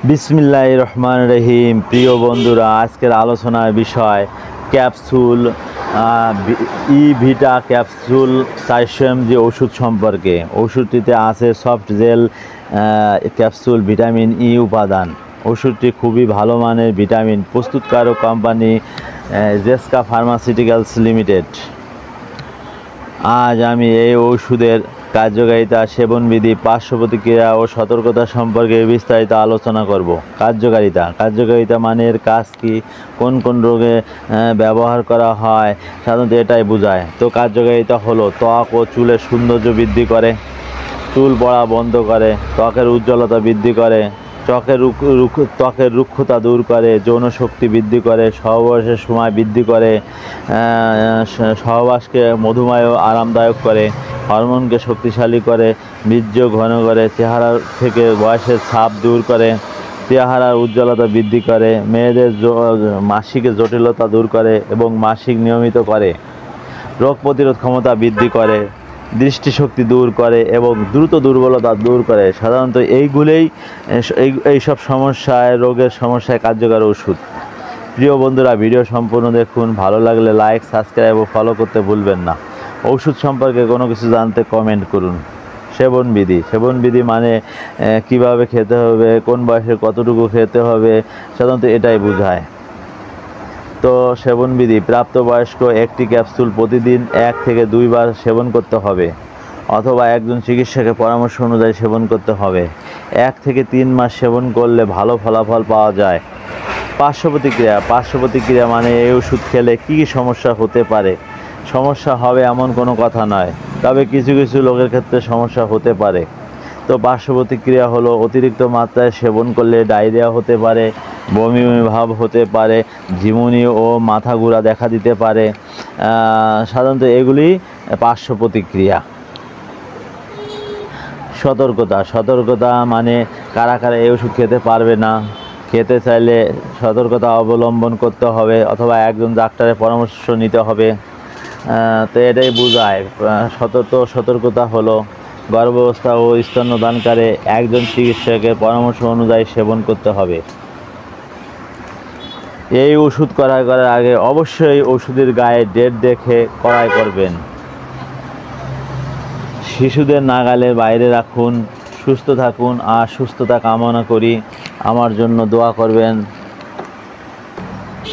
বিসমিল্লাহির রহমানির রহিম। প্রিয় বন্ধুরা, আজকের আলোচনার বিষয় capsule E Vita capsule 400 mg ওষুধ সম্পর্কে। ওষুধটিতে আছে soft gel capsule vitamin E উপাদান। ওষুধটি খুবই ভালো মানের ভিটামিন। প্রস্তুতকারক কোম্পানি জেসকা ফার্মাসিউটিক্যালস লিমিটেড। আজ আমি এই ওষুধের কার্যকারিতা, সেবনবিধি, পার্শ্ব প্রতিক্রিয়া ও সতর্কতা সম্পর্কে বিস্তারিত আলোচনা করব। কার্যকারিতা মানে এর কাজ কী, কোন কোন রোগে ব্যবহার করা হয়, সাধারণত এটাই বোঝায়। তো কার্যকারিতা হলো ত্বক ও চুলের সৌন্দর্য বৃদ্ধি করে, চুল পড়া বন্ধ করে, ত্বকের উজ্জ্বলতা বৃদ্ধি করে, ত্বকের রুক্ষতা দূর করে, যৌন শক্তি বৃদ্ধি করে, সহবাসের সময় বৃদ্ধি করে, সহবাসকে মধুময় ও আরামদায়ক করে, হরমোনকে শক্তিশালী করে, বীর্য ঘন করে, চেহারা থেকে বয়সের ছাপ দূর করে, চেহারার উজ্জ্বলতা বৃদ্ধি করে, মেয়েদের মাসিকের জটিলতা দূর করে এবং মাসিক নিয়মিত করে, রোগ প্রতিরোধ ক্ষমতা বৃদ্ধি করে, দৃষ্টিশক্তি দূর করে এবং দ্রুত দুর্বলতা দূর করে। সাধারণত এইসব সমস্যায়, রোগের সমস্যায় কার্যকর ওষুধ। প্রিয় বন্ধুরা, ভিডিও সম্পূর্ণ দেখুন। ভালো লাগলে লাইক, সাবস্ক্রাইব ও ফলো করতে ভুলবেন না। ওষুধ সম্পর্কে কোনো কিছু জানতে কমেন্ট করুন। সেবনবিধি মানে কিভাবে খেতে হবে, কোন বয়সে কতটুকু খেতে হবে, সাধারণত এটাই বোঝায়। তো সেবনবিধি: প্রাপ্তবয়স্ক একটি ক্যাপসুল প্রতিদিন 1 থেকে 2 বার সেবন করতে হবে, অথবা একজন চিকিৎসকের পরামর্শ অনুযায়ী সেবন করতে হবে। 1 থেকে 3 মাস সেবন করলে ভালো ফলাফল পাওয়া যায়। পার্শ্ব প্রতিক্রিয়া মানে এই ওষুধ খেলে কী কী সমস্যা হতে পারে। সমস্যা হবে এমন কোনো কথা নয়, তবে কিছু কিছু লোকের ক্ষেত্রে সমস্যা হতে পারে। তো পার্শ্ব প্রতিক্রিয়া হলো অতিরিক্ত মাত্রায় সেবন করলে ডায়রিয়া হতে পারে, বমি ভাব হতে পারে, ঝিমুনি ও মাথা ঘোরা দেখা দিতে পারে। সাধারণত এগুলি পার্শ্ব প্রতিক্রিয়া। সতর্কতা মানে কারা এই ওষুধ খেতে পারবে না, খেতে চাইলে সতর্কতা অবলম্বন করতে হবে, অথবা একজন ডাক্তারের পরামর্শ নিতে হবে। তো এটাই বোঝায়। সতর্কতা হলো গর্ভাবস্থা ও স্তন্যদানকালে একজন চিকিৎসকের পরামর্শ অনুযায়ী সেবন করতে হবে। এই ওষুধ ক্রয় করার আগে অবশ্যই ওষুধের গায়ে ডেট দেখে ক্রয় করবেন। শিশুদের নাগালের বাইরে রাখুন। সুস্থ থাকুন আর সুস্থতা কামনা করি। আমার জন্য দোয়া করবেন।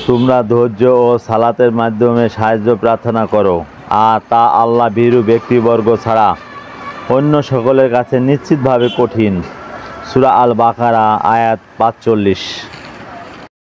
তোমরা ধৈর্য ও সালাতের মাধ্যমে সাহায্য প্রার্থনা করো, আর তা আল্লাহ ভীরু ব্যক্তিবর্গ ছাড়া অন্য সকলের কাছে নিশ্চিতভাবে কঠিন। সূরা আল বাকারা আয়াত 45।